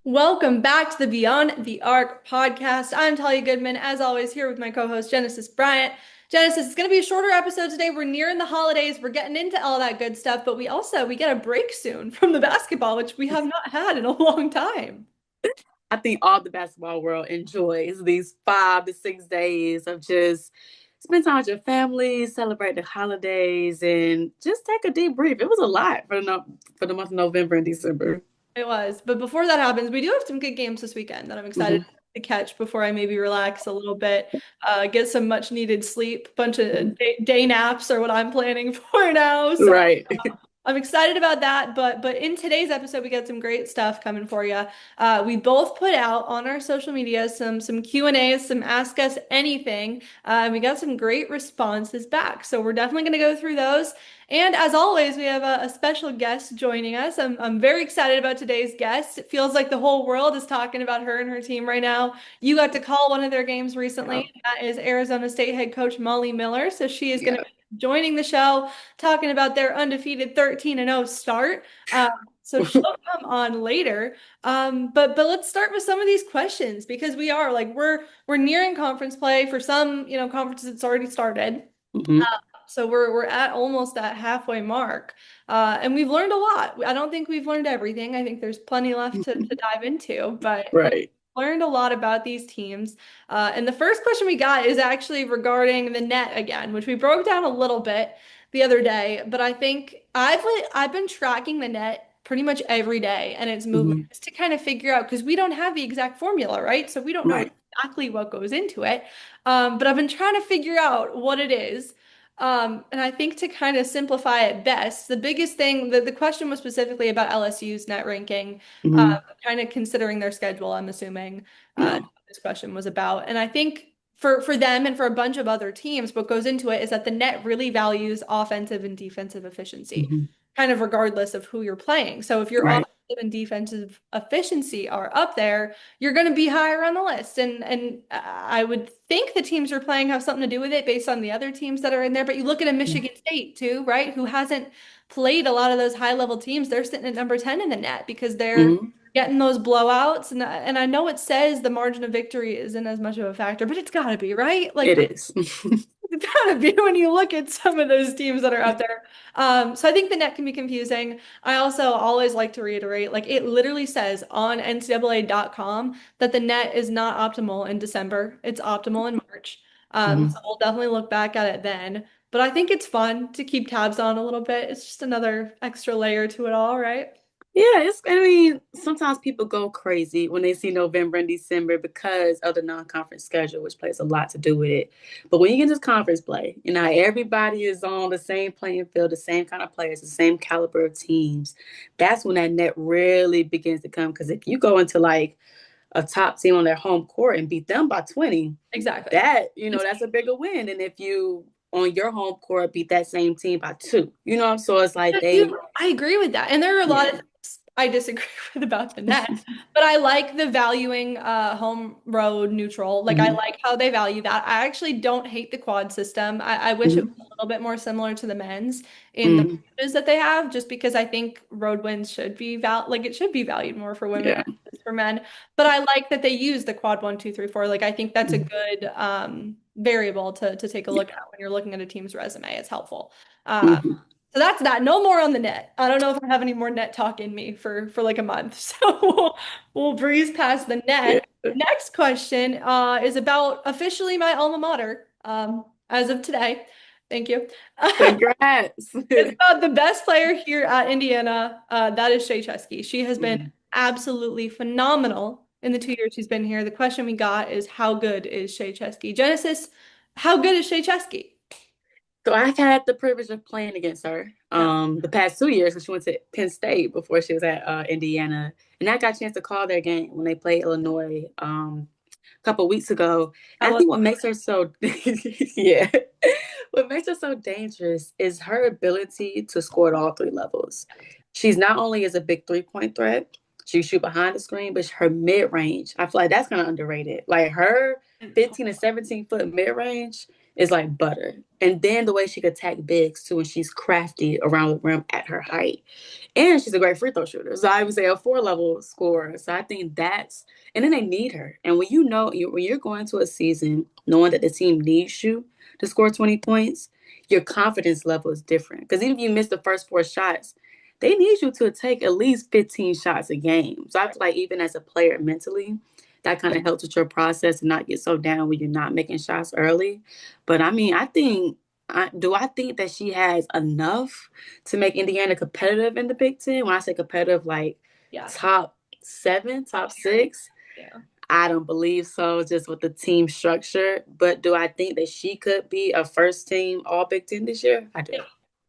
Welcome back to the Beyond the Arc podcast. I'm Talia Goodman, as always, here with my co-host Genesis Bryant. Genesis, it's going to be a shorter episode today. We're nearing the holidays. We're getting into all that good stuff, but we get a break soon from the basketball, which we have not had in a long time. I think all the basketball world enjoys these 5 to 6 days of just spend time with your family, celebrate the holidays, and just take a deep breath. It was a lot for the month of November and December. It was. But before that happens, we do have some good games this weekend that I'm excited Hmm. to catch before I maybe relax a little bit, get some much needed sleep, bunch of day naps are what I'm planning for now. So Right. I'm excited about that, but in today's episode, we got some great stuff coming for you. We both put out on our social media some Q&As, some Ask Us Anything. And we got some great responses back. So we're definitely going to go through those. And as always, we have a special guest joining us. I'm very excited about today's guest. It feels like the whole world is talking about her and her team right now. You got to call one of their games Yeah. recently. That is Arizona State head coach Molly Miller. So she is going to Yeah. be joining the show talking about their undefeated 13-0 start. So she'll come on later. But let's start with some of these questions because we are like we're nearing conference play for some, conferences it's already started. Hmm. So we're at almost that halfway mark. And we've learned a lot. I don't think we've learned everything. I think there's plenty left to dive into, but Right. learned a lot about these teams. And the first question we got is actually regarding the net again, which we broke down a little bit the other day. But I think I've been tracking the net pretty much every day and its movement Hmm. just to kind of figure out because we don't have the exact formula, right? So we don't know Right. exactly what goes into it. But I've been trying to figure out what it is. And I think to kind of simplify it best, the biggest thing, the question was specifically about LSU's net ranking, Hmm. kind of considering their schedule, I'm assuming Yeah. this question was about. And I think for them and for a bunch of other teams, what goes into it is that the net really values offensive and defensive efficiency, Hmm. kind of regardless of who you're playing. So if your offensive Right. and defensive efficiency are up there, you're going to be higher on the list. And I would think the teams you're playing have something to do with it based on the other teams that are in there. But you look at a Michigan State too, right? Who hasn't played a lot of those high level teams. They're sitting at number 10 in the net because they're Hmm. getting those blowouts. And I know it says the margin of victory isn't as much of a factor, but it's got to be, right? Like It is. it's gotta be when you look at some of those teams that are out there. So I think the net can be confusing. I also always like to reiterate, like it literally says on NCAA.com that the net is not optimal in December. It's optimal in March. So Hmm. we'll definitely look back at it then. But I think it's fun to keep tabs on a little bit. It's just another extra layer to it all, right? Yeah, I mean, sometimes people go crazy when they see November and December because of the non-conference schedule, which plays a lot to do with it. But when you get into conference play, everybody is on the same playing field, the same kind of players, the same caliber of teams. That's when that net really begins to come. Because if you go into like a top team on their home court and beat them by 20, Exactly. that's a bigger win than if you on your home court beat that same team by two. So it's like I agree with that. And there are a lot of yeah. things I disagree with about the net, but I like the valuing home road neutral. Like I Hmm. like how they value that. I actually don't hate the quad system. I wish it Hmm. was a little bit more similar to the men's in the Hmm. privileges that they have, just because I think road wins should be like it should be valued more for women Yeah. than it is for men. But I like that they use the quad 1, 2, 3, 4. Like I think that's a Mhm. good variable to take a look at when you're looking at a team's resume. It's helpful. Um, Mhm. so that's that. No more on the net. I don't know if I have any more net talk in me for like a month. So we'll breeze past the Yeah. net. Next question is about officially my alma mater as of today. Thank you. Congrats. It's about the best player here at Indiana. That is Shea Chesky. She has been Mhm. absolutely phenomenal in the 2 years she's been here. The question we got is how good is Shea Chesky? Genesis, how good is Shea Chesky? So I've had the privilege of playing against her Yeah. the past 2 years because she went to Penn State before she was at Indiana. And I got a chance to call their game when they played Illinois a couple of weeks ago. How And I was think what makes her so yeah. What makes her so dangerous is her ability to score at all three levels. She's not only is a big 3-point threat, she shoot behind the screen, but her mid range, I feel like that's kind of underrated. Like her it? 15 to 17 foot mid range is like butter. And then the way she could attack bigs too, and she's crafty around the rim at her height. And she's a great free throw shooter. So I would say a 4 level scorer. So I think that's, and then they need her. And when when you're going to a season knowing that the team needs you to score 20 points, your confidence level is different. Because even if you miss the first 4 shots, they need you to take at least 15 shots a game. So I feel like even as a player mentally, that kind of helps with your process and not get so down when you're not making shots early. But I mean, I think that she has enough to make Indiana competitive in the Big Ten? When I say competitive, like Yeah. top 7, top 6, Yeah. I don't believe so, just with the team structure. But do I think that she could be a first team All Big Ten this year? I do.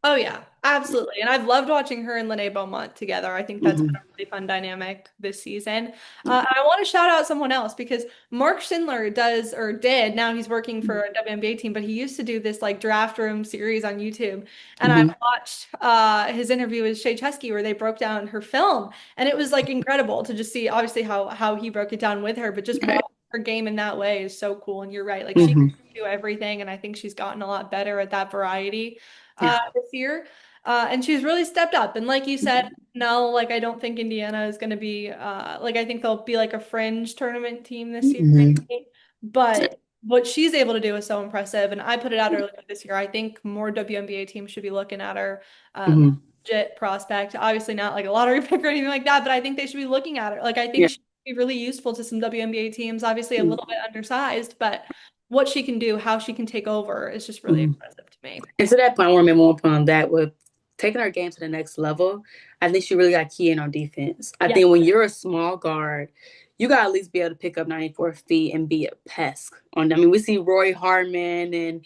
Oh yeah, absolutely. And I've loved watching her and Lene Beaumont together. I think that's been Mm-hmm. a really fun dynamic this season. And I want to shout out someone else because Mark Schindler does or did, now he's working for a WNBA team, but he used to do this like draft room series on YouTube. And I Mm-hmm. watched his interview with Shea Chesky where they broke down her film. And it was like incredible to just see obviously how he broke it down with her, but just Right. watching her game in that way is so cool. And you're right, like she can Mm-hmm. do everything. And I think she's gotten a lot better at that variety Yeah. this year. And she's really stepped up. And like you said, no, like I don't think Indiana is going to be like I think they'll be like a fringe tournament team this year, Mm-hmm. maybe. But what she's able to do is so impressive. And I put it out earlier this year. I think more WNBA teams should be looking at her. Mm-hmm. Legit prospect. Obviously not like a lottery pick or anything like that, but I think they should be looking at her. Like I think Yeah. she would be really useful to some WNBA teams. Obviously a little bit undersized, but what she can do, how she can take over is just really Mm-hmm. impressive to me. And to that point, I want to make one point on that with taking our game to the next level. I think she really got key in on defense. I Yeah. think when you're a small guard, you got to at least be able to pick up 94 feet and be a pest. I mean, we see Roy Harmon and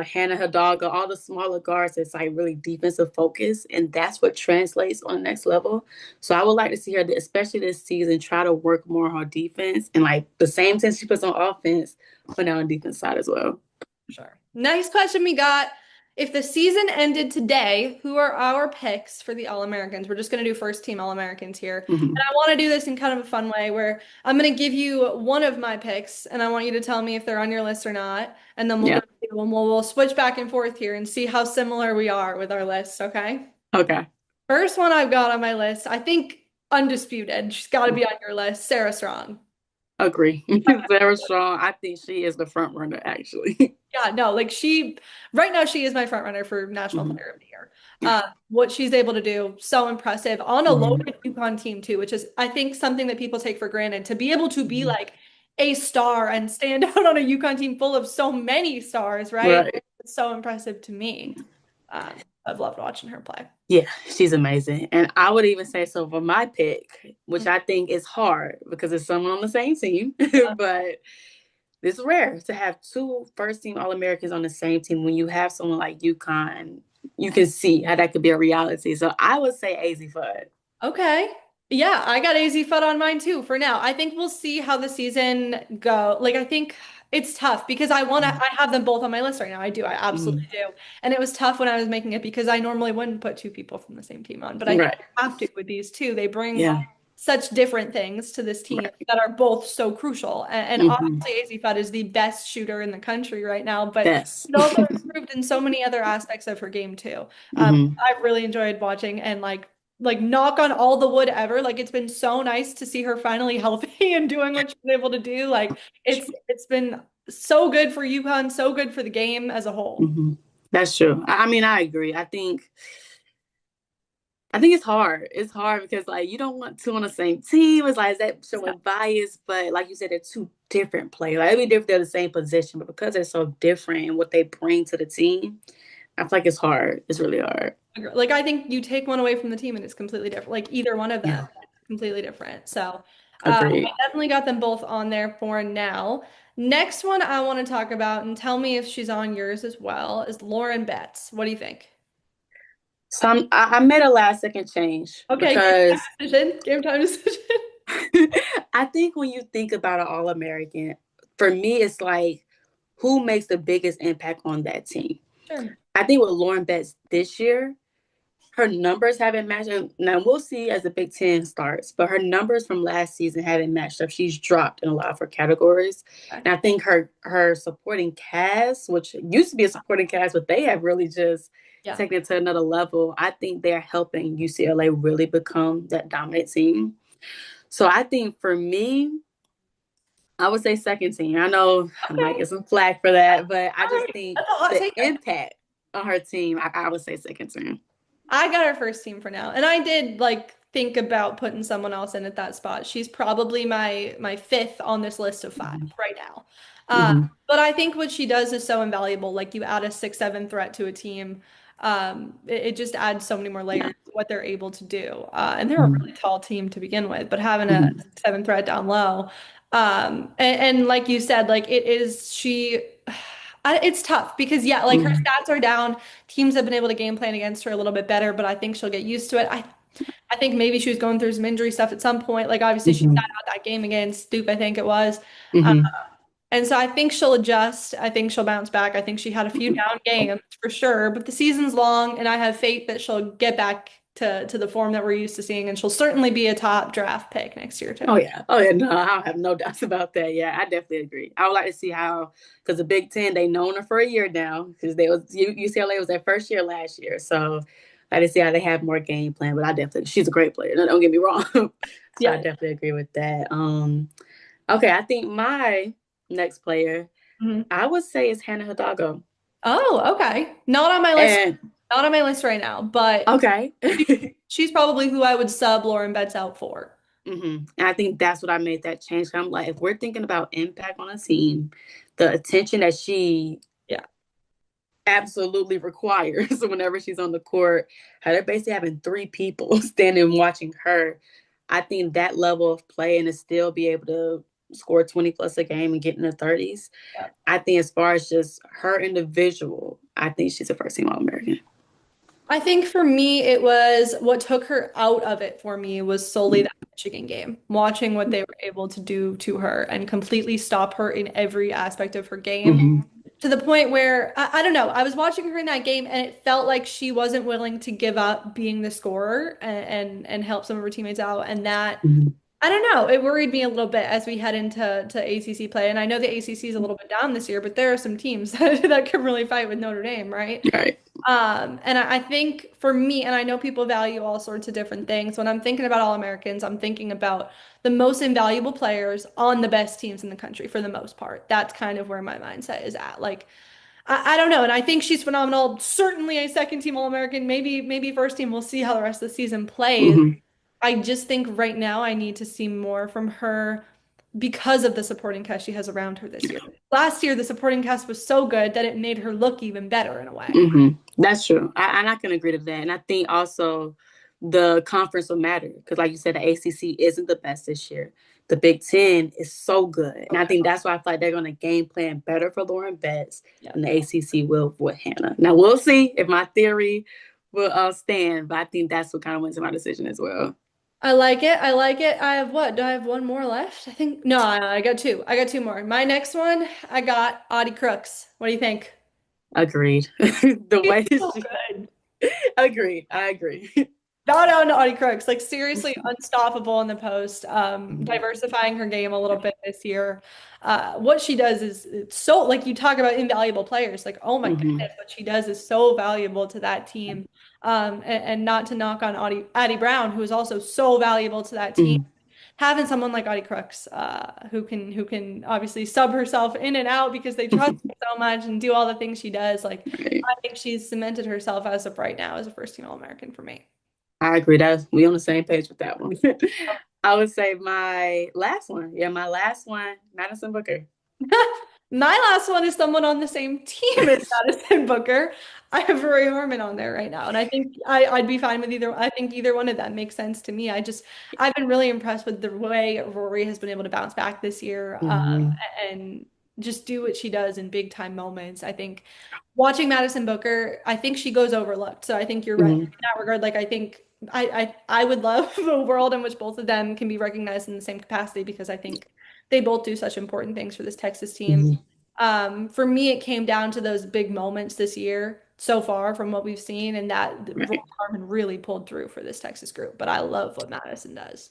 Hannah Hidalgo, all the smaller guards that's like really defensive focus, and that's what translates on the next level. So I would like to see her, especially this season, try to work more on defense and like the same thing she puts on offense, put out on defense side as well. Sure. Next question we got. If the season ended today, who are our picks for the All-Americans? We're just going to do first team All-Americans here. And Mm-hmm. I want to do this in kind of a fun way where I'm going to give you one of my picks and I want you to tell me if they're on your list or not. And then we'll Yeah. go we'll switch back and forth here and see how similar we are with our lists, okay? Okay. First one I've got on my list, I think undisputed. She's got to be on your list. Sarah Strong. Agree. Very strong. I think she is the front runner, actually. Yeah, no, like right now she is my front runner for National Hmm. Player of the Year. What she's able to do, so impressive on a Hmm. loaded UConn team too, which is I think something that people take for granted. To be able to be Hmm. like a star and stand out on a UConn team full of so many stars, right? Right. It's so impressive to me. I've loved watching her play. Yeah, she's amazing. And I would even say so for my pick, which I think is hard because it's someone on the same team, but it's rare to have two first team All Americans on the same team. When you have someone like UConn, you can see how that could be a reality. So I would say AZ Fudd. Okay. Yeah, I got AZ FUT on mine too for now. I think we'll see how the season go. Like I think it's tough because I have them both on my list right now. I do. I absolutely Mm-hmm. do. And it was tough when I was making it because I normally wouldn't put two people from the same team on, but I think Right. I have to with these two. They bring Yeah. such different things to this team Right. that are both so crucial. And Mm-hmm. obviously AZ FUT is the best shooter in the country right now, but Yes. it also improved in so many other aspects of her game too. Hmm. I've really enjoyed watching and like knock on all the wood ever. Like it's been so nice to see her finally healthy and doing what she's able to do. Like it's been so good for UConn, so good for the game as a whole. Hmm. That's true. I mean, I agree. I think it's hard. It's hard because like you don't want two on the same team. It's like is that Yeah. showing bias, but like you said, they're two different players. Like it'd be different, they're the same position, but because they're so different in what they bring to the team, I feel like it's hard. It's really hard. Like I think you take one away from the team and it's completely different. Like either one of them, Yeah, it's completely different. So agreed. I definitely got them both on there for now. Next one I want to talk about and tell me if she's on yours as well is Lauren Betts. What do you think? So I made a last second change Okay, game because time decision. Game time decision. I think when you think about an All American, for me, it's like who makes the biggest impact on that team. Sure. I think with Lauren Betts this year, her numbers haven't matched. Now we'll see as the Big Ten starts, but her numbers from last season haven't matched up. She's dropped in a lot of her categories, Okay. and I think her supporting cast, which used to be a supporting cast, but they have really just Yeah. taken it to another level. I think they're helping UCLA really become that dominant team. So I think for me, I would say second team. I know I might Okay. get some flack for that, but I All just right. think That's a hot the take. impact on her team, I would say second team. I got her first team for now. And I did like think about putting someone else in at that spot. She's probably my fifth on this list of five Mm-hmm. right now. Mm-hmm. But I think what she does is so invaluable. Like you add a 6'7" threat to a team. It just adds so many more Yeah. layers to what they're able to do. And they're a Mm-hmm. really tall team to begin with, but having a Mm-hmm. 6'7" threat down low. And like you said, like it is it's tough because yeah, like her stats are down. Teams have been able to game plan against her a little bit better, but I think she'll get used to it. I think maybe she was going through some injury stuff at some point. Like obviously she sat Mm-hmm. out that game against Duke, I think it was. Uh, Mm-hmm. and so I think she'll adjust. I think she'll bounce back. I think she had a few down games for sure, but the season's long, and I have faith that she'll get back to the form that we're used to seeing, and she'll certainly be a top draft pick next year too. Oh yeah. Oh yeah. No, I don't have no doubts about that. Yeah, I definitely agree. I would like to see how, because the Big Ten, they known her for a year now, because they was UCLA was their first year last year. So I like to see how they have more game plan. But I definitely, she's a great player. No, don't get me wrong. So I Yeah. definitely agree with that. Okay, I think my next player, Mhm. I would say, is Hannah Hidalgo. Oh, okay. Not on my list. And Not on my list right now, but okay. she's probably who I would sub Lauren Betts out for. And I think that's what I made that change. I'm like, if we're thinking about impact on a team, the attention that she Yeah. absolutely requires whenever she's on the court, how they're basically having three people standing watching her. I think that level of play and to still be able to score 20 plus a game and get in the 30s. Yeah. I think as far as just her individual, I think she's a first team All American. I think for me, it was what took her out of it for me was solely that Michigan game, watching what they were able to do to her and completely stop her in every aspect of her game Mm-hmm. to the point where I don't know. I was watching her in that game and it felt like she wasn't willing to give up being the scorer and help some of her teammates out. And that Mm-hmm. I don't know. It worried me a little bit as we head into ACC play. And I know the ACC is a little bit down this year, but there are some teams that can really fight with Notre Dame, right? Right. And I think for me, and I know people value all sorts of different things. When I'm thinking about All-Americans, I'm thinking about the most invaluable players on the best teams in the country for the most part. That's kind of where my mindset is at. Like, I don't know. And I think she's phenomenal. Certainly a second team All-American, maybe first team. We'll see how the rest of the season plays. Mm-hmm. I just think right now I need to see more from her because of the supporting cast she has around her this year. Last year, the supporting cast was so good that it made her look even better in a way. That's true. And I can agree to that. And I think also the conference will matter because, like you said, the ACC isn't the best this year. The Big Ten is so good. And I think that's why I feel like they're going to game plan better for Lauren Betts Yeah. than the ACC will with Hannah. Now, we'll see if my theory will stand, but I think that's what kind of went to my decision as well. I like it. I like it. I have what? Do I have one more left? I think no, I got two. I got two more. My next one, I got Audie Crooks. What do you think? Agreed. The She's way so she good. agreed. I agree. Bow down to Audie Crooks. Like seriously unstoppable in the post. Diversifying her game a little bit this year. What she does is it's so like you talk about invaluable players. Like, oh my Mm-hmm. goodness, what she does is so valuable to that team. And not to knock on Addie Brown, who is also so valuable to that team. Mm-hmm. Having someone like Audie Crooks, who can obviously sub herself in and out because they trust her so much and do all the things she does. Like Right. I think she's cemented herself as of right now as a first team All-American for me. I agree. That we on the same page with that one. I would say my last one. Yeah, my last one, Madison Booker. My last one is someone on the same team as Madison Booker. I have Rory Harmon on there right now, and I think I'd be fine with either. I think either one of them makes sense to me. I've been really impressed with the way Rory has been able to bounce back this year, Mm-hmm. and just do what she does in big time moments. I think watching Madison Booker, I think she goes overlooked. So I think you're right in Mm-hmm. that regard. Like I think I would love a world in which both of them can be recognized in the same capacity because I think they both do such important things for this Texas team. Mm-hmm. For me, it came down to those big moments this year. so far from what we've seen, and that Roy Right. Carmen really pulled through for this Texas group. But I love what Madison does.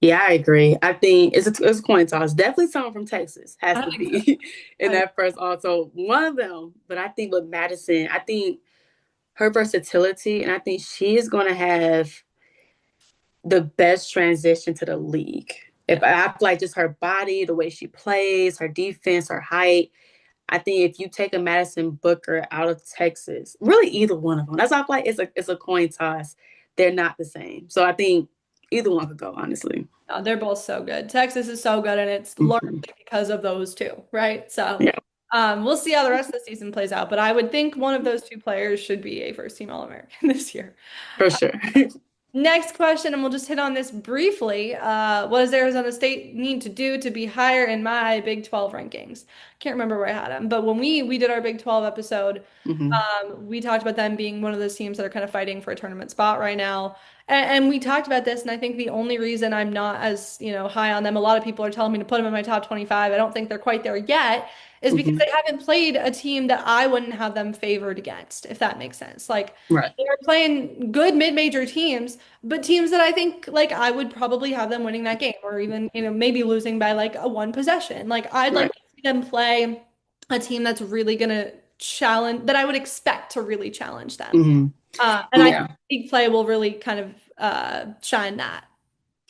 Yeah, I agree. I think it's a coin toss. Definitely someone from Texas has I to think so. be in I, that first also one of them. But I think with Madison, I think her versatility, and I think she is going to have the best transition to the league. If yeah. I feel like just her body, the way she plays, her defense, her height, I think if you take a Madison Booker out of Texas, really either one of them, that's why I feel like it's a coin toss. They're not the same. So I think either one could go, honestly. They're both so good. Texas is so good, and it's largely Mm-hmm. because of those two, right? So Yeah, we'll see how the rest of the season plays out. But I would think one of those two players should be a first team All-American this year. for sure. Next question, and we'll just hit on this briefly. What does Arizona State need to do to be higher in my Big 12 rankings? Can't remember where I had them, but when we did our Big 12 episode, Hmm. we talked about them being one of those teams that are kind of fighting for a tournament spot right now. And we talked about this, and I think the only reason I'm not as, high on them, a lot of people are telling me to put them in my top 25. I don't think they're quite there yet, is because Hmm. they haven't played a team that I wouldn't have them favored against, if that makes sense. Like Right, they're playing good mid-major teams, but teams that I think like I would probably have them winning that game, or even, maybe losing by like a one possession. Like I'd like right. to see them play a team that's really gonna challenge that I would expect to really challenge them. Hmm. And I think Yeah. league play will really kind of shine that.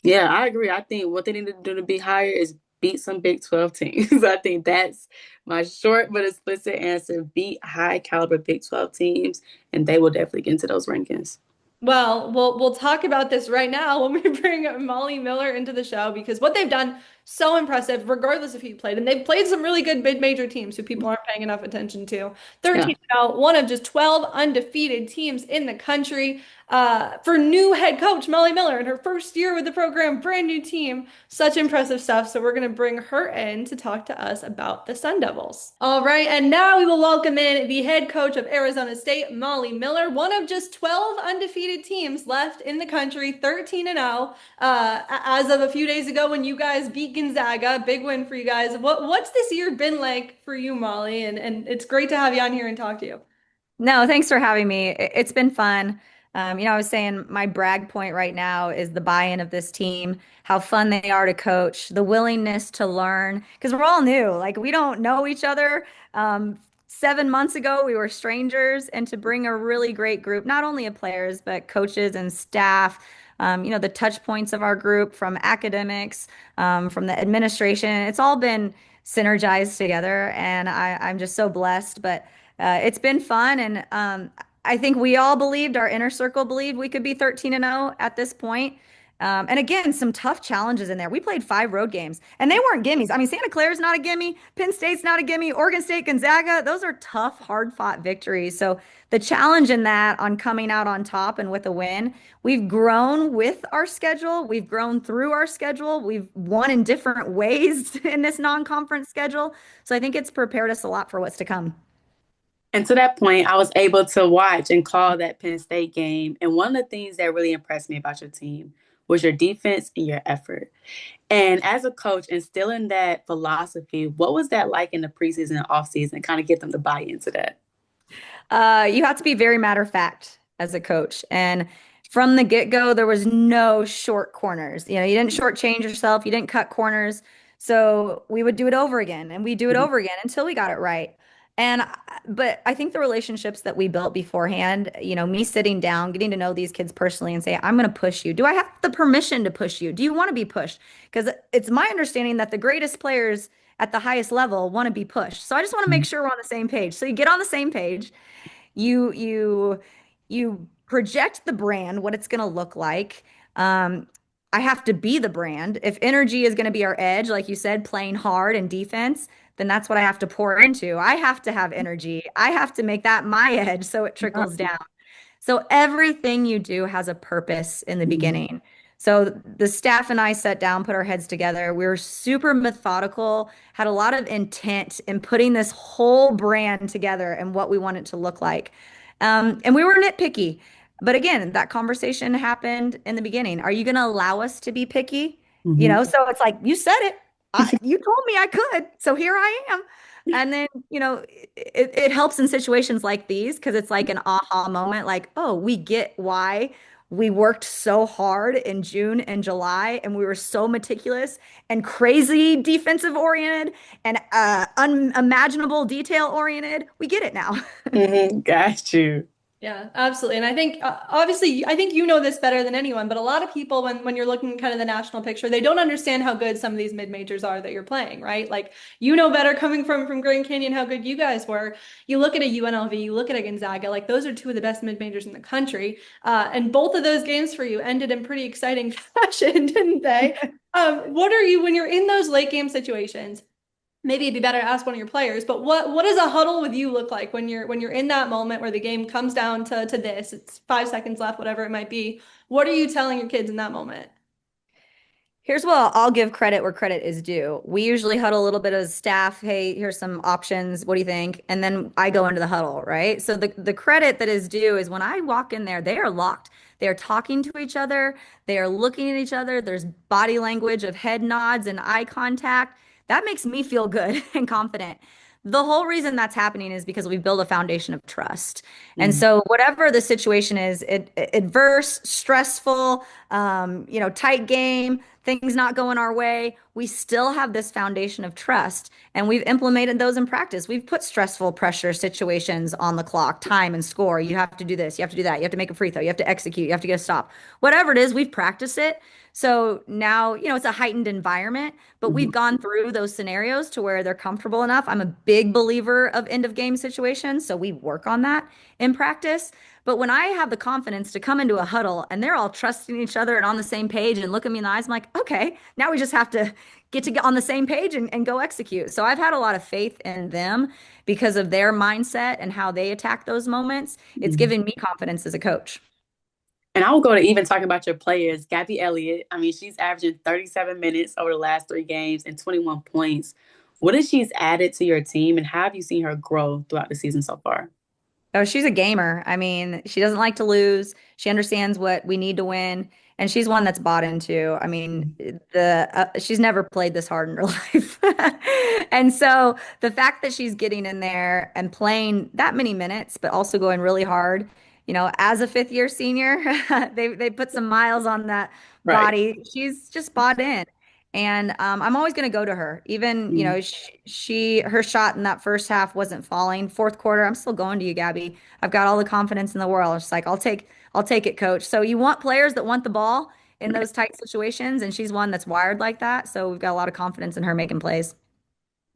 Yeah, I agree. I think what they need to do to be higher is beat some Big 12 teams. I think that's my short but explicit answer. Beat high caliber Big 12 teams, and they will definitely get into those rankings. Well, we'll talk about this right now when we bring Molly Miller into the show because what they've done so impressive, regardless if he played, and they've played some really good mid-major teams who people aren't paying enough attention to. Yeah. 13 out, one of just 12 undefeated teams in the country. For new head coach Molly Miller in her first year with the program, brand new team, such impressive stuff. So we're gonna bring her in to talk to us about the Sun Devils. All right, and now we will welcome in the head coach of Arizona State, Molly Miller, one of just 12 undefeated teams left in the country, 13 and 0. As of a few days ago when you guys beat Gonzaga, big win for you guys. What's this year been like for you, Molly? And it's great to have you on here and talk to you. No, thanks for having me. It's been fun. I was saying my brag point right now is the buy-in of this team, how fun they are to coach, the willingness to learn, because we're all new. Like we don't know each other. 7 months ago, we were strangers, and to bring a really great group, not only of players, but coaches and staff, the touch points of our group from academics, from the administration, it's all been synergized together, and I'm just so blessed. But it's been fun, and I think we all believed, our inner circle believed we could be 13 and 0 at this point. And again, some tough challenges in there. We played 5 road games, and they weren't gimmies. I mean, Santa Clara's not a gimme, Penn State's not a gimme, Oregon State, Gonzaga, those are tough, hard-fought victories. So the challenge in that on coming out on top and with a win, we've grown with our schedule, we've grown through our schedule, we've won in different ways in this non-conference schedule. So I think it's prepared us a lot for what's to come. And to that point, I was able to watch and call that Penn State game. And one of the things that really impressed me about your team was your defense and your effort. And as a coach, instilling that philosophy, what was that like in the preseason and offseason? Kind of get them to buy into that. You have to be very matter of fact as a coach. And from the get-go, there was no short corners. You didn't shortchange yourself, you didn't cut corners. So we would do it over again and we do it Mhm. over again until we got it right. But I think the relationships that we built beforehand, me sitting down, getting to know these kids personally and say, I'm going to push you. Do I have the permission to push you? Do you want to be pushed? Because it's my understanding that the greatest players at the highest level want to be pushed. So I just want to make sure we're on the same page. So you get on the same page, you project the brand, what it's going to look like. Um, I have to be the brand. If energy is going to be our edge, like you said, playing hard and defense, then that's what I have to pour into. I have to have energy. I have to make that my edge so it trickles down. So everything you do has a purpose in the Mhm. beginning. So the staff and I sat down, put our heads together. We were super methodical, had a lot of intent in putting this whole brand together and what we want it to look like. And we were nitpicky. But again, that conversation happened in the beginning. Are you going to allow us to be picky? Mhm. So it's like, you said it. You told me I could, so here I am. And then, it helps in situations like these because it's like an aha moment, like, oh, we get why we worked so hard in June and July, and we were so meticulous and crazy defensive oriented and unimaginable detail oriented. We get it now. Got you. Yeah, absolutely. And I think obviously I think you know this better than anyone, but a lot of people when you're looking kind of the national picture, they don't understand how good some of these mid majors are that you're playing, right? Like you know better coming from Grand Canyon how good you guys were. You look at a UNLV, you look at a Gonzaga, like those are two of the best mid majors in the country. And both of those games for you ended in pretty exciting fashion, didn't they? What are you when you're in those late game situations? Maybe it'd be better to ask one of your players, but what does a huddle with you look like when you're in that moment where the game comes down to this, it's 5 seconds left, whatever it might be. What are you telling your kids in that moment? Here's what I'll give credit where credit is due. We usually huddle a little bit of staff. Hey, here's some options. What do you think? And then I go into the huddle, right? So the credit that is due is when I walk in there, they are locked. They are talking to each other. They are looking at each other. There's body language of head nods and eye contact. That makes me feel good and confident. The whole reason that's happening is because we build a foundation of trust. And Mhm. so whatever the situation is, adverse, stressful, tight game, things not going our way, we still have this foundation of trust. And we've implemented those in practice. We've put stressful pressure situations on the clock, time and score. You have to do this, you have to do that, you have to make a free throw, you have to execute, you have to get a stop. Whatever it is, we've practiced it. So now, it's a heightened environment, but we've Mhm. gone through those scenarios to where they're comfortable enough. I'm a big believer of end of game situations, so we work on that in practice. But when I have the confidence to come into a huddle and they're all trusting each other and on the same page and look at me in the eyes, I'm like, okay, now we just have to get on the same page and go execute. So I've had a lot of faith in them because of their mindset and how they attack those moments. It's Mhm. given me confidence as a coach. And I will go to even talking about your players, Gabby Elliott. I mean, she's averaging 37 minutes over the last 3 games and 21 points. What has she's added to your team, and how have you seen her grow throughout the season so far? Oh, she's a gamer. I mean, she doesn't like to lose. She understands what we need to win, and she's one that's bought into. I mean, the she's never played this hard in her life. And so the fact that she's getting in there and playing that many minutes, but also going really hard, as a fifth year senior, they put some miles on that Right. body. She's just bought in. And I'm always going to go to her. Even, Mhm. her shot in that first half wasn't falling. Fourth quarter, I'm still going to you, Gabby. I've got all the confidence in the world. It's like, I'll take it, coach. So you want players that want the ball in Right. those tight situations, and she's one that's wired like that. So we've got a lot of confidence in her making plays.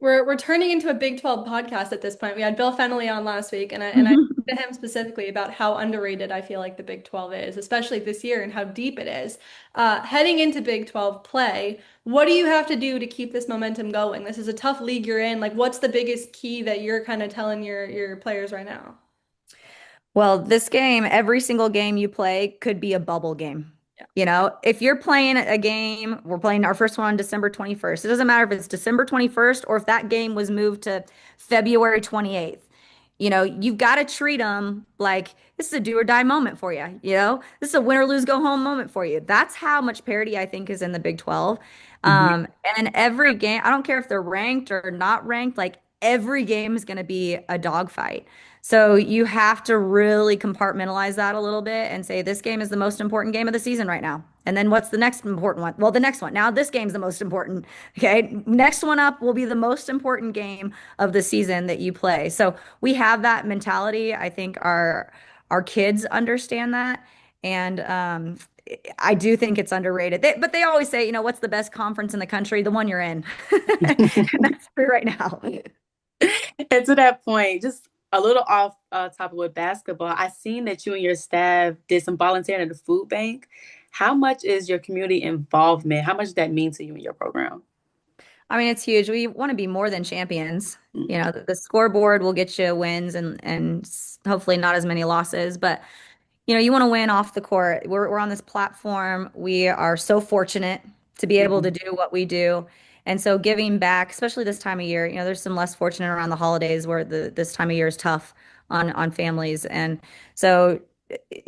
We're turning into a Big 12 podcast at this point. We had Bill Fennelly on last week, and I talked to him specifically about how underrated I feel like the Big 12 is, especially this year and how deep it is. Heading into Big 12 play, what do you have to do to keep this momentum going? This is a tough league you're in. Like, what's the biggest key that you're kind of telling your players right now? Well, this game, every single game you play could be a bubble game. Yeah. If you're playing a game, we're playing our first one on December 21st. It doesn't matter if it's December 21st or if that game was moved to February 28th. You've got to treat them like this is a do or die moment for you. This is a win or lose, go home moment for you. That's how much parity I think is in the Big 12. Mhm. And every game, I don't care if they're ranked or not ranked, like every game is going to be a dogfight. So you have to really compartmentalize that a little bit and say, this game is the most important game of the season right now. And then what's the next important one? Well, the next one. Now this game's the most important. Okay. Next one up will be the most important game of the season that you play. So we have that mentality. I think our kids understand that. And I do think it's underrated. But they always say, what's the best conference in the country? The one you're in. And that's true right now. And to that point, just a little off topic with basketball, I seen that you and your staff did some volunteering at the food bank. How much is your community involvement? How much does that mean to you and your program? I mean, it's huge. We want to be more than champions. Mm. The scoreboard will get you wins and hopefully not as many losses, but you want to win off the court. We're on this platform. We are so fortunate to be able to Mhm. do what we do. And so giving back, especially this time of year, there's some less fortunate around the holidays where this time of year is tough on families. And so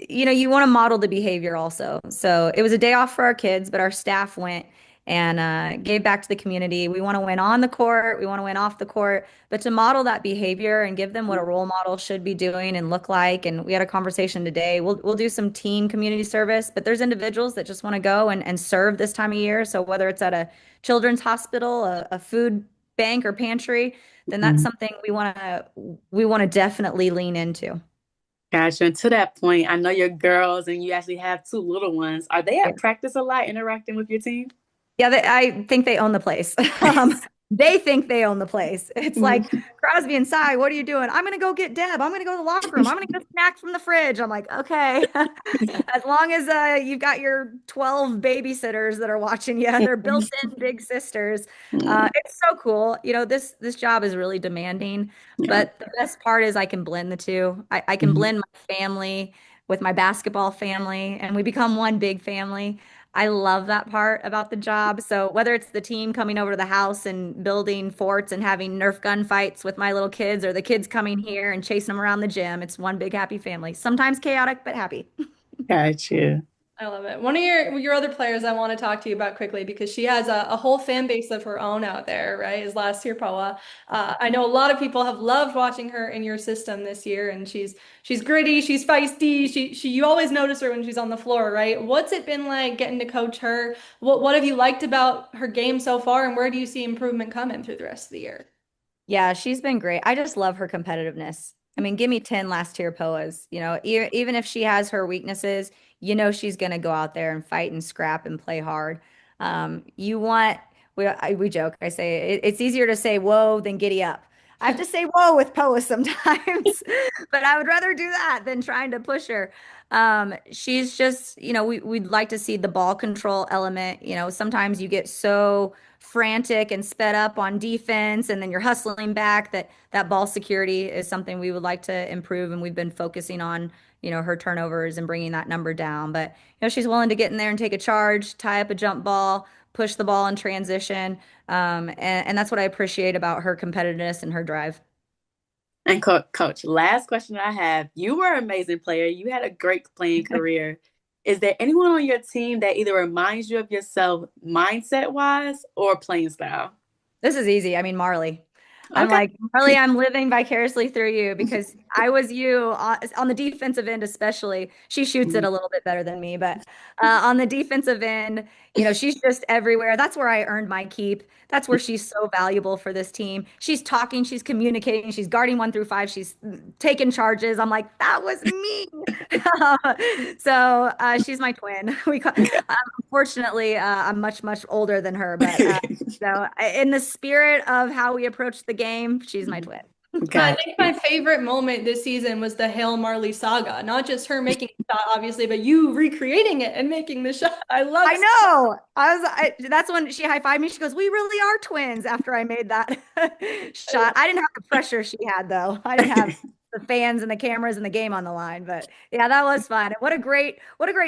you want to model the behavior also. So it was a day off for our kids, but our staff went and gave back to the community. We want to win on the court, we want to win off the court, but to model that behavior and give them what a role model should be doing and look like. And we had a conversation today. We'll do some team community service, but there's individuals that just want to go and serve this time of year. So whether it's at a children's hospital, a food bank or pantry, then that's Mhm. something we want to definitely lean into. Gotcha. And to that point, I know you're girls and you actually have two little ones. Are they Yeah. at practice a lot interacting with your team? Yeah, I think they own the place. They think they own the place. It's like Crosby and Cy, what are you doing? I'm gonna go get Deb. I'm gonna go to the locker room. I'm gonna get snacks from the fridge. I'm like, okay. As long as you've got your 12 babysitters that are watching you, they're built-in big sisters. It's so cool. This job is really demanding, Yeah. but the best part is I can blend the two. I can blend my family with my basketball family, and we become one big family. I love that part about the job. So whether it's the team coming over to the house and building forts and having Nerf gun fights with my little kids, or the kids coming here and chasing them around the gym, it's one big happy family. Sometimes chaotic, but happy. Gotcha. I love it. One of your other players I want to talk to you about quickly because she has a whole fan base of her own out there, right? Is last year Paula. I know a lot of people have loved watching her in your system this year, and she's gritty, she's feisty. She you always notice her when she's on the floor, right? What's it been like getting to coach her? What have you liked about her game so far, and where do you see improvement coming through the rest of the year? Yeah, she's been great. I just love her competitiveness. I mean, give me 10 last tier POAs. Even if she has her weaknesses, she's going to go out there and fight and scrap and play hard. You want, we joke, I say it's easier to say whoa than giddy up. I have to say whoa with POA sometimes, but I would rather do that than trying to push her. She's just, we'd like to see the ball control element. Sometimes you get so frantic and sped up on defense and then you're hustling back that ball security is something we would like to improve, and we've been focusing on her turnovers and bringing that number down. But she's willing to get in there and take a charge, tie up a jump ball, push the ball in transition, and that's what I appreciate about her competitiveness and her drive. And coach, last question I have. You were an amazing player. You had a great playing career. Is there anyone on your team that either reminds you of yourself mindset wise or playing style? This is easy. I mean, Marley. I'm Okay. like, Marley, I'm living vicariously through you because I was you on the defensive end, especially. She shoots it a little bit better than me, but on the defensive end, she's just everywhere. That's where I earned my keep. That's where she's so valuable for this team. She's talking, she's communicating, she's guarding 1 through 5, she's taking charges. I'm like, that was me. So she's my twin. Unfortunately, I'm much, much older than her, but so in the spirit of how we approach the game, she's my twin. I Gotcha. think my favorite moment this season was the Hail Marley saga. Not just her making the shot, obviously, but you recreating it and making the shot. I love I know. That's when she high-fived me. She goes, "We really are twins," after I made that shot. I didn't have the pressure she had though. I didn't have the fans and the cameras and the game on the line, but yeah, that was fun. And what a great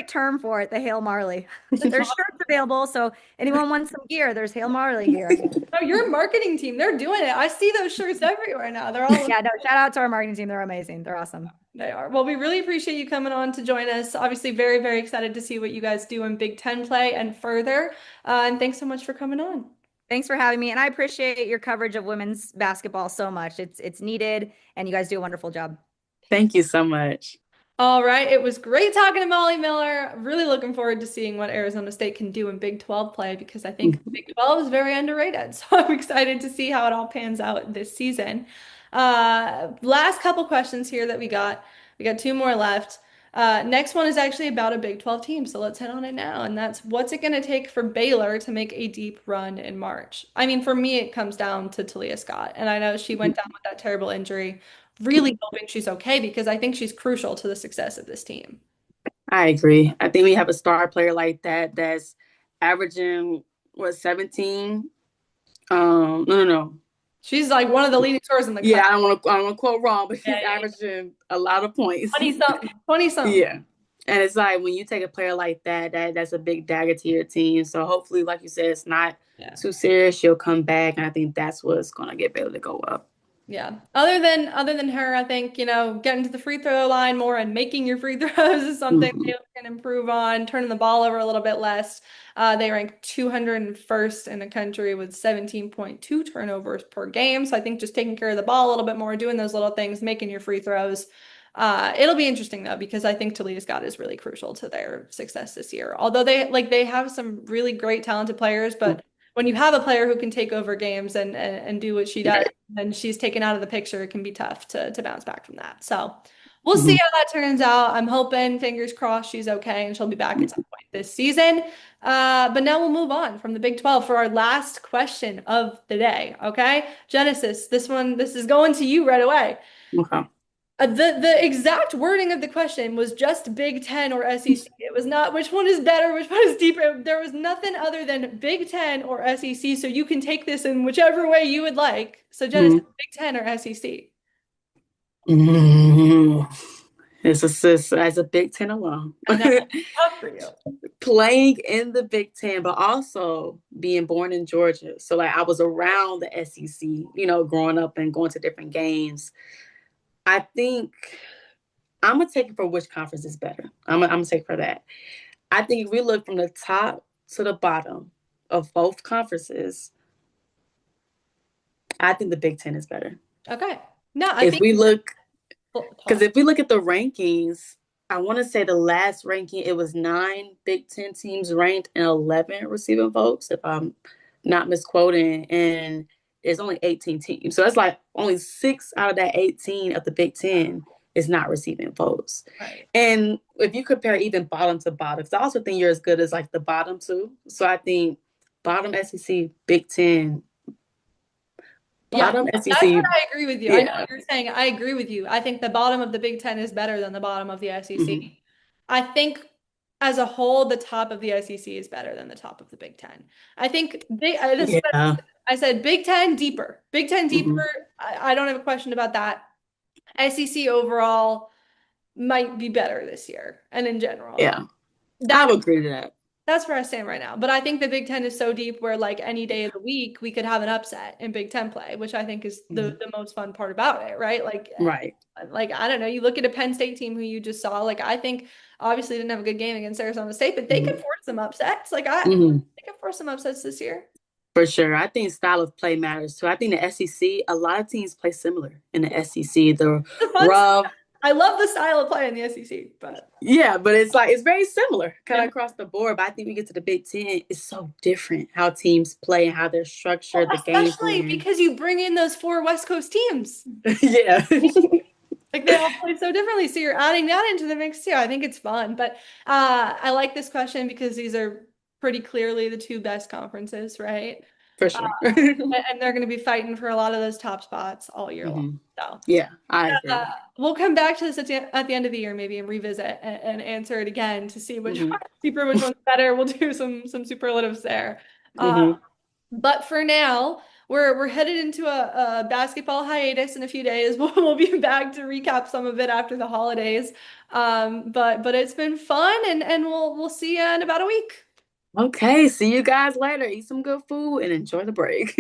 term for it, the Hail Marley. There's shirts available, so anyone wants some gear, there's Hail Marley gear. Oh, your marketing team, they're doing it. I see those shirts everywhere now. They're all Yeah, no, shout out to our marketing team. They're amazing. They're awesome. they are. Well, we really appreciate you coming on to join us. Obviously, very, very excited to see what you guys do in Big Ten play and further. And thanks so much for coming on. Thanks for having me, and I appreciate your coverage of women's basketball so much. It's needed, and you guys do a wonderful job. Thank you so much. All right. It was great talking to Molly Miller. Really looking forward to seeing what Arizona State can do in Big 12 play because I think Big 12 is very underrated. So I'm excited to see how it all pans out this season. Last couple questions here that we got. We got two more left. Next one is actually about a Big 12 team. So let's hit on it now. And that's what's it going to take for Baylor to make a deep run in March? I mean, for me, it comes down to Talia Scott. And I know she went down with that terrible injury. Really hoping she's okay because I think she's crucial to the success of this team. I agree. I think we have a star player like that that's averaging what 17. No. She's like one of the leading scorers in the Yeah, class. I don't want to quote wrong, but she's Yeah, yeah. averaging a lot of points. 20 something. 20 something. Yeah. And it's like when you take a player like that's a big dagger to your team. So hopefully, like you said, it's not too serious. She'll come back, and I think that's what's gonna get Baylor to go up. Yeah. Other than her, I think, getting to the free throw line more and making your free throws is something Mhm. they can improve on, turning the ball over a little bit less. They rank 201st in the country with 17.2 turnovers per game. So I think just taking care of the ball a little bit more, doing those little things, making your free throws. It'll be interesting though, because I think Talia Scott is really crucial to their success this year. Although they have some really great talented players, but when you have a player who can take over games and do what she does, and she's taken out of the picture, it can be tough to bounce back from that. So we'll see Mhm. how that turns out. I'm hoping, fingers crossed, she's okay and she'll be back at some point this season. But now we'll move on from the Big 12 for our last question of the day. Okay, Genesis, this is going to you right away. Okay. The exact wording of the question was just Big Ten or SEC. It was not which one is better, which one is deeper. There was nothing other than Big Ten or SEC. So you can take this in whichever way you would like. So Genesis, Mhm. Big Ten or SEC? Mhm. As a Big Ten alum, I know. Tough for you. playing in the Big Ten, but also being born in Georgia. So like I was around the SEC, growing up and going to different games. I think I'm gonna take it for which conference is better. I'm gonna take for that. I think if we look from the top to the bottom of both conferences, I think the Big Ten is better. Okay. No, I If think we look, because pause. if we look at the rankings, I want to say the last ranking, it was 9 Big Ten teams ranked and 11 receiving votes, if I'm not misquoting. And it's only 18 teams. So it's like only 6 out of that 18 of the Big Ten is not receiving votes. Right. And if you compare even bottom to bottom, because I also think you're as good as like the bottom two. So I think bottom SEC, Big Ten, Yeah, bottom that's what SEC, I agree with you. I know yeah. what you're saying. I agree with you. I think the bottom of the Big Ten is better than the bottom of the SEC. Mm-hmm. I think as a whole, the top of the SEC is better than the top of the Big Ten. I think this is what Yeah. I said, Big Ten deeper. Big Ten deeper. Mm-hmm. I don't have a question about that. SEC overall might be better this year and in general. Yeah. I That would agree to that. that's where I stand right now. But I think the Big Ten is so deep where like any day of the week we could have an upset in Big Ten play, which I think is the Mhm. the most fun part about it, right? Right. Like I don't know, you look at a Penn State team who you just saw, like I think obviously didn't have a good game against Arizona State, but they could Hmm. force some upsets. Hmm. They could force some upsets this year. For sure. I think style of play matters too. I think the SEC, a lot of teams play similar in the SEC. The The fun rough, I love the style of play in the SEC, but yeah, but it's like it's very similar kind yeah. of across the board. But I think we get to the Big Ten, it's so different how teams play and how they're Well, structured, the game especially plan. because you bring in those four West Coast teams. Yeah. Like they all play so differently. So you're adding that into the mix too. I think it's fun. But I like this question because these are pretty clearly the two best conferences, right? For Uh, sure. and they're going to be fighting for a lot of those top spots all year long. Hmm. So Yeah, I agree. uh, we'll come back to this at the end of the year maybe and revisit and answer it again to see which Hmm. one's deeper, which one's better. We'll do some superlatives there. Uh, Hmm. but for now, we're headed into a basketball hiatus in a few days. We'll be back to recap some of it after the holidays. But it's been fun and we'll see you in about a week. Okay, see you guys later. Eat some good food and enjoy the break.